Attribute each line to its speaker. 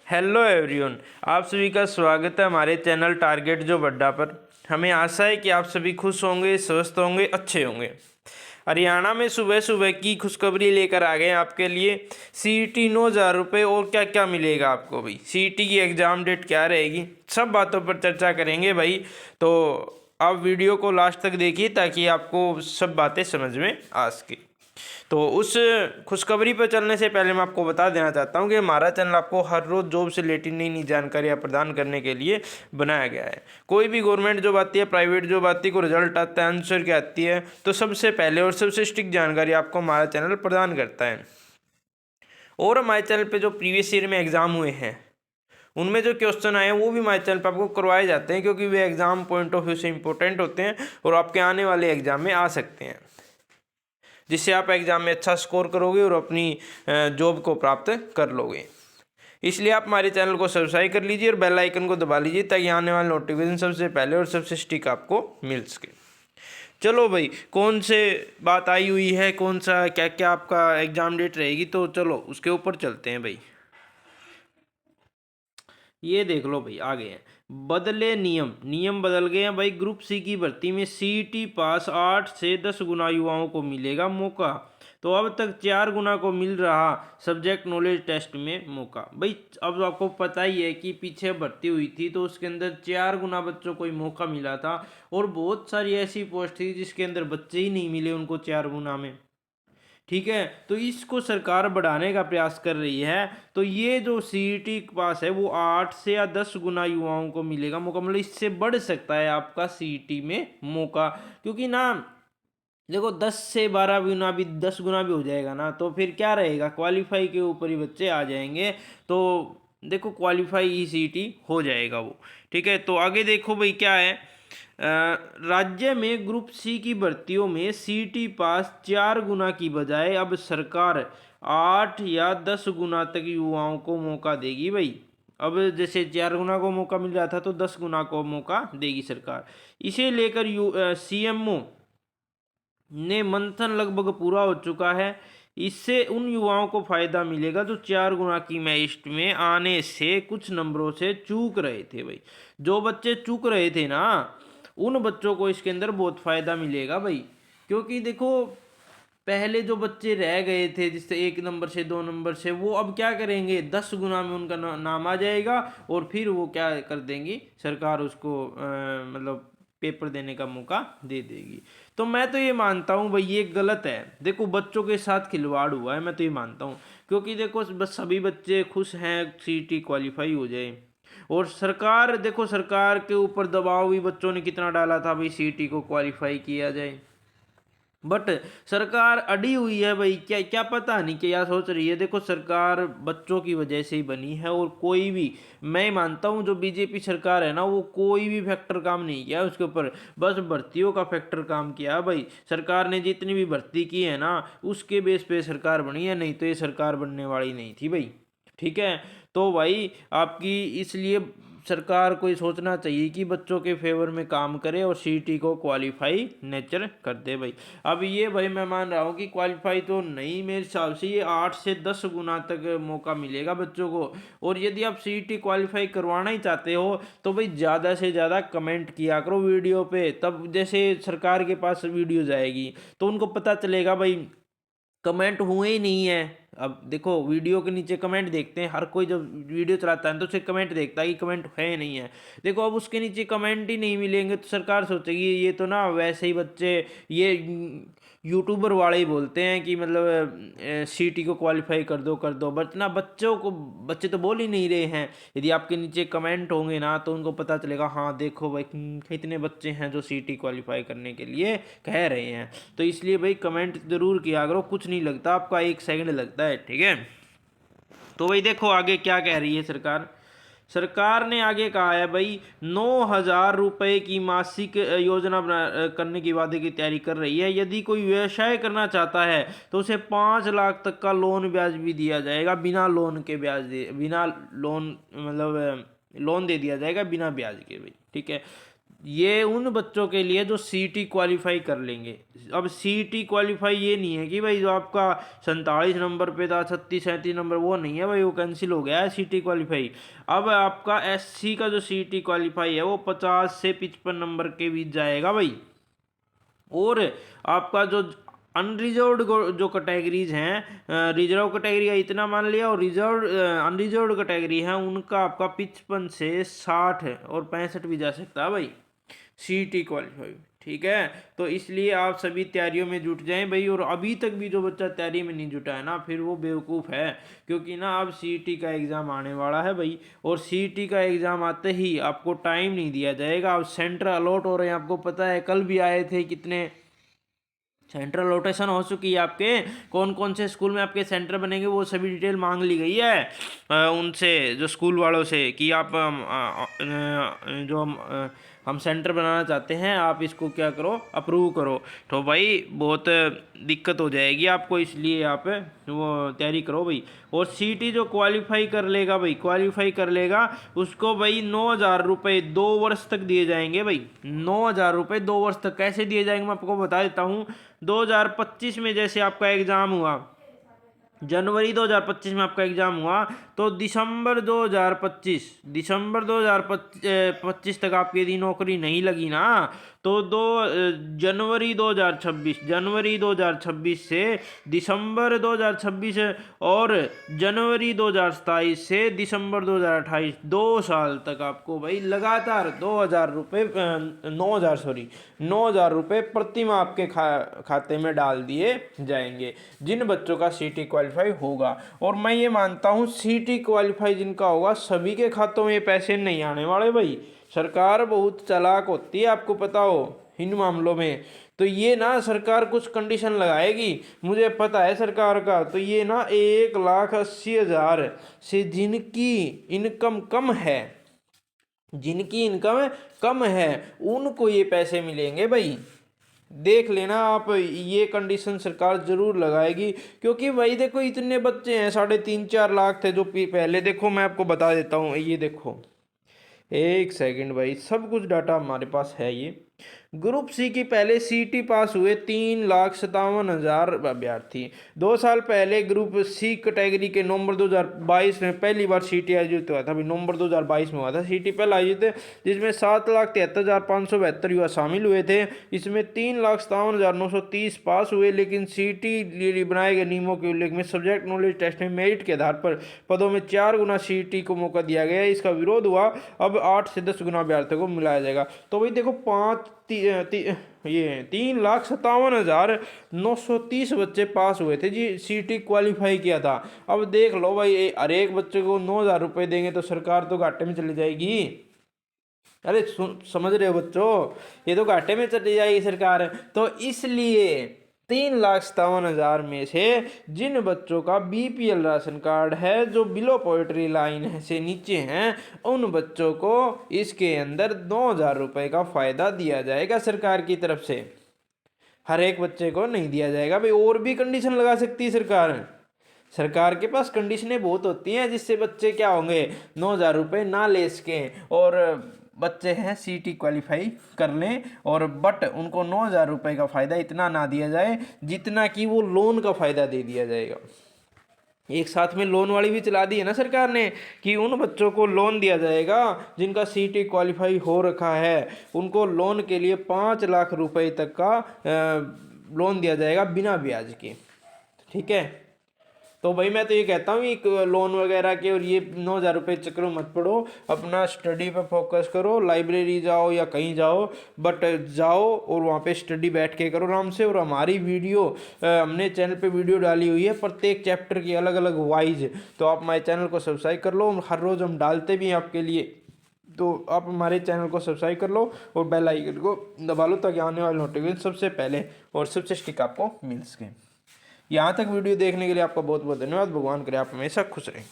Speaker 1: Hello everyone, आप सभी का स्वागत है हमारे चैनल टारगेट जो अड्डा पर। हमें आशा है कि आप सभी खुश होंगे, स्वस्थ होंगे, अच्छे होंगे। हरियाणा में सुबह सुबह की खुशखबरी लेकर आ गए हैं आपके लिए। सीईटी 9,000 रुपये और क्या क्या मिलेगा आपको भाई, सीईटी की एग्ज़ाम डेट क्या रहेगी, सब बातों पर चर्चा करेंगे भाई। तो आप वीडियो को लास्ट तक देखिए ताकि आपको सब बातें समझ में आ सके। तो उस खुशखबरी पर चलने से पहले मैं आपको बता देना चाहता हूँ कि हमारा चैनल आपको हर रोज़ जॉब से रिलेटेड नई नई जानकारियाँ प्रदान करने के लिए बनाया गया है। कोई भी गवर्नमेंट जॉब आती है, प्राइवेट जॉब आती है, कोई रिजल्ट आता है, आंसर क्या आती है, तो सबसे पहले और सबसे स्ट्रिक्ट जानकारी आपको हमारा चैनल प्रदान करता है। और हमारे चैनल पर जो प्रीवियस ईयर में एग्ज़ाम हुए हैं उनमें जो क्वेश्चन आए हैं वो भी हमारे चैनल पर आपको करवाए जाते हैं, क्योंकि वे एग्ज़ाम पॉइंट ऑफ व्यू से इंपॉर्टेंट होते हैं और आपके आने वाले एग्ज़ाम में आ सकते हैं, जिससे आप एग्ज़ाम में अच्छा स्कोर करोगे और अपनी जॉब को प्राप्त कर लोगे। इसलिए आप हमारे चैनल को सब्सक्राइब कर लीजिए और बेल आइकन को दबा लीजिए ताकि आने वाले नोटिफिकेशन सबसे पहले और सबसे स्टिक आपको मिल सके। चलो भाई, कौन से बात आई हुई है, कौन सा क्या क्या आपका एग्ज़ाम डेट रहेगी, तो चलो उसके ऊपर चलते हैं भाई। ये देख लो भाई, आ गए हैं बदले नियम बदल गए हैं भाई। ग्रुप सी की भर्ती में सीईटी पास 8 से 10 गुना युवाओं को मिलेगा मौका। तो अब तक 4 गुना को मिल रहा सब्जेक्ट नॉलेज टेस्ट में मौका भाई। अब आपको पता ही है कि पीछे भर्ती हुई थी तो उसके अंदर 4 गुना बच्चों को ही मौका मिला था, और बहुत सारी ऐसी पोस्ट थी जिसके अंदर बच्चे ही नहीं मिले उनको 4 गुना में। ठीक है, तो इसको सरकार बढ़ाने का प्रयास कर रही है। तो ये जो सीईटी पास है वो 8 से या 10 गुना युवाओं को मिलेगा मौका, मतलब इससे बढ़ सकता है आपका सीईटी में मौका। क्योंकि ना देखो, 10 से 12 गुना भी, 10 गुना भी हो जाएगा ना, तो फिर क्या रहेगा, क्वालिफाई के ऊपर ही बच्चे आ जाएंगे। तो देखो, क्वालिफाई ही सीईटी हो जाएगा वो। ठीक है, तो आगे देखो भाई क्या है। राज्य में ग्रुप सी की भर्तियों में सीईटी पास 4 गुना की बजाय अब सरकार 8 या 10 गुना तक युवाओं को मौका देगी भाई। अब जैसे 4 गुना को मौका मिल रहा था तो 10 गुना को मौका देगी सरकार। इसे लेकर सीएमओ ने मंथन लगभग पूरा हो चुका है। इससे उन युवाओं को फायदा मिलेगा जो 4 गुना की मैरिट में आने से कुछ नंबरों से चूक रहे थे भाई। जो बच्चे चूक रहे थे ना, उन बच्चों को इसके अंदर बहुत फायदा मिलेगा भाई। क्योंकि देखो, पहले जो बच्चे रह गए थे जिससे 1 नंबर से 2 नंबर से, वो अब क्या करेंगे, 10 गुना में उनका नाम आ जाएगा और फिर वो क्या कर देंगी, सरकार उसको मतलब पेपर देने का मौका दे देगी। तो मैं तो ये मानता हूँ भाई ये गलत है। देखो, बच्चों के साथ खिलवाड़ हुआ है, मैं तो ये मानता हूँ। क्योंकि देखो, बस सभी बच्चे खुश हैं सीईटी क्वालिफाई हो जाए, और सरकार देखो, सरकार के ऊपर दबाव भी बच्चों ने कितना डाला था भाई सीईटी को क्वालिफाई किया जाए। बट सरकार अड़ी हुई है भाई, क्या क्या पता नहीं क्या सोच रही है। देखो, सरकार बच्चों की वजह से ही बनी है, और कोई भी, मैं मानता हूँ जो बीजेपी सरकार है ना, वो कोई भी फैक्टर काम नहीं किया उसके ऊपर, बस भर्तियों का फैक्टर काम किया भाई। सरकार ने जितनी भी भर्ती की है ना, उसके बेस पे सरकार बनी है, नहीं तो ये सरकार बनने वाली नहीं थी भाई। ठीक है, तो भाई आपकी इसलिए सरकार को ये सोचना चाहिए कि बच्चों के फेवर में काम करे और सीईटी को क्वालिफाई नेचर कर दे भाई। अब ये भाई मैं मान रहा हूँ कि क्वालिफाई तो नहीं, मेरे हिसाब से ये 8 से 10 गुना तक मौका मिलेगा बच्चों को। और यदि आप सीईटी क्वालिफाई करवाना ही चाहते हो तो भाई ज़्यादा से ज़्यादा कमेंट किया करो वीडियो पे, तब जैसे सरकार के पास वीडियो जाएगी तो उनको पता चलेगा भाई कमेंट हुए ही नहीं है। अब देखो, वीडियो के नीचे कमेंट देखते हैं, हर कोई जब वीडियो चलाता है तो उसे कमेंट देखता है कि कमेंट है या नहीं है। देखो, अब उसके नीचे कमेंट ही नहीं मिलेंगे तो सरकार सोचेगी ये तो ना वैसे ही बच्चे, ये यूट्यूबर वाले ही बोलते हैं कि मतलब सीईटी को क्वालिफाई कर दो, बट ना बच्चों को, बच्चे तो बोल ही नहीं रहे हैं। यदि आपके नीचे कमेंट होंगे ना तो उनको पता चलेगा, हाँ देखो भाई कितने बच्चे हैं जो सीईटी क्वालिफाई करने के लिए कह रहे हैं। तो इसलिए भाई कमेंट जरूर किया करो, कुछ नहीं लगता आपका, 1 सेकंड लगता है। ठीक है, तो भाई देखो आगे क्या कह रही है सरकार। सरकार ने आगे कहा है भाई, 9,000 रुपये की मासिक योजना करने की वादे की तैयारी कर रही है। यदि कोई व्यवसाय करना चाहता है तो उसे 5 लाख तक का लोन ब्याज भी दिया जाएगा, बिना लोन के बिना लोन मतलब लोन दे दिया जाएगा बिना ब्याज के भाई। ठीक है, ये उन बच्चों के लिए जो सीटी क्वालिफाई कर लेंगे। अब सीटी क्वालिफाई ये नहीं है कि भाई जो आपका 47 नंबर पे था, 36 37 नंबर, वो नहीं है भाई, वो कैंसिल हो गया है सीटी क्वालिफाई। अब आपका एससी का जो सीटी क्वालिफाई है वो 50 से 55 नंबर के बीच जाएगा भाई। और आपका जो अनरिजर्व्ड जो कैटेगरीज हैं, रिजर्व कैटेगरी का इतना मान लिया, और रिजर्व अनरिजर्व्ड कैटेगरी है उनका आपका 55 से 60 और 65 भी जा सकता है भाई सीटी क्वालिफाई। ठीक है, तो इसलिए आप सभी तैयारियों में जुट जाएं भाई। और अभी तक भी जो बच्चा तैयारी में नहीं जुटा है ना, फिर वो बेवकूफ़ है, क्योंकि ना अब सीटी का एग्ज़ाम आने वाला है भाई। और सीटी का एग्ज़ाम आते ही आपको टाइम नहीं दिया जाएगा, अब सेंटर अलॉट हो रहे हैं, आपको पता है कल भी आए थे कितने सेंट्रल रोटेशन हो चुकी है आपके, कौन कौन से स्कूल में आपके सेंटर बनेंगे वो सभी डिटेल मांग ली गई है उनसे, जो स्कूल वालों से, कि आप जो हम सेंटर बनाना चाहते हैं आप इसको क्या करो, अप्रूव करो। तो भाई बहुत दिक्कत हो जाएगी आपको, इसलिए आप वो तैयारी करो भाई। और सीटी जो क्वालिफाई कर लेगा भाई, क्वालिफाई कर लेगा, उसको भाई 9,000 रुपये 2 वर्ष तक दिए जाएंगे भाई। 9,000 रुपये 2 वर्ष तक कैसे दिए जाएंगे मैं आपको बता देता हूँ। 2025 में जैसे आपका एग्ज़ाम हुआ, जनवरी 2025 में आपका एग्ज़ाम हुआ, तो दिसंबर 2025 तक आपकी यदि नौकरी नहीं लगी ना, तो जनवरी 2026 से दिसंबर 2026 और जनवरी 2027 से दिसंबर 2028, 2 साल तक आपको भाई लगातार 9,000 रुपये प्रति माह आपके खाते में डाल दिए जाएंगे जिन बच्चों का सीटी क्वालिफाई होगा। और मैं ये मानता हूँ सीटी क्वालिफाई जिनका होगा सभी के खातों में ये पैसे नहीं आने वाले भाई। सरकार बहुत चालाक होती है, आपको पता हो इन मामलों में। तो ये ना सरकार कुछ कंडीशन लगाएगी, मुझे पता है सरकार का, तो ये ना 1,80,000 से जिनकी इनकम कम है उनको ये पैसे मिलेंगे भाई। देख लेना आप, ये कंडीशन सरकार ज़रूर लगाएगी, क्योंकि भाई देखो इतने बच्चे हैं, 3.5-4 लाख थे जो पहले, देखो मैं आपको बता देता हूँ, ये देखो एक सेकंड भाई, सब कुछ डाटा हमारे पास है। ये ग्रुप सी की पहले सीटी पास हुए 3,57,000 अभ्यर्थी। 2 साल पहले ग्रुप सी कैटेगरी के नवंबर 2022 में पहली बार सीटी आयोजित हुआ था। अभी नवंबर 2022 में हुआ था सीटी पहला आयोजित, जिसमें 7,73,572 युवा शामिल हुए थे। इसमें 3,57,930 पास हुए, लेकिन सीटी लिए बनाए गए नियमों के उल्लेख में सब्जेक्ट नॉलेज टेस्ट में मेरिट के आधार पर पदों में 4 गुना सीटी को मौका दिया गया। इसका विरोध हुआ, अब 8 से 10 गुना अभ्यर्थियों को मिलाया जाएगा। तो भाई देखो 3,57,930 बच्चे पास हुए थे जी, सीटी क्वालिफाई किया था। अब देख लो भाई, हर एक बच्चे को 9,000 रुपये देंगे तो सरकार तो घाटे में चली जाएगी। अरे समझ रहे हो बच्चों, ये तो घाटे में चली जाएगी सरकार। तो इसलिए 3,57,000 में से जिन बच्चों का बीपीएल राशन कार्ड है, जो बिलो पॉवर्टी लाइन से नीचे हैं, उन बच्चों को इसके अंदर 9,000 रुपये का फ़ायदा दिया जाएगा सरकार की तरफ से। हर एक बच्चे को नहीं दिया जाएगा भाई, और भी कंडीशन लगा सकती है सरकार के पास कंडीशनें बहुत होती हैं, जिससे बच्चे क्या होंगे 9,000 रुपये ना ले सकें और बच्चे हैं सीटी क्वालिफाई कर लें, और बट उनको 9,000 रुपये का फ़ायदा इतना ना दिया जाए जितना कि वो लोन का फ़ायदा दे दिया जाएगा। एक साथ में लोन वाली भी चला दी है ना सरकार ने, कि उन बच्चों को लोन दिया जाएगा जिनका सीटी क्वालिफाई हो रखा है, उनको लोन के लिए 5 लाख रुपए तक का लोन दिया जाएगा बिना ब्याज के। ठीक है, तो भाई मैं तो ये कहता हूँ कि लोन वगैरह के और ये 9,000 रुपये चक्कर में मत पड़ो, अपना स्टडी पे फोकस करो, लाइब्रेरी जाओ या कहीं जाओ, बट जाओ और वहाँ पे स्टडी बैठ के करो आराम से। और हमारी वीडियो हमने चैनल पे वीडियो डाली हुई है प्रत्येक चैप्टर की अलग अलग वाइज, तो आप हमारे चैनल को सब्सक्राइब कर लो, हर रोज़ हम डालते भी हैं आपके लिए, तो आप हमारे चैनल को सब्सक्राइब कर लो और बेल आइकन को दबा लो, ताकि आने वाले नोटिफिकेशन सबसे पहले और सबसे स्टिक आपको मिल सके। यहाँ तक वीडियो देखने के लिए आपका बहुत बहुत धन्यवाद। भगवान करे आप हमेशा खुश रहें।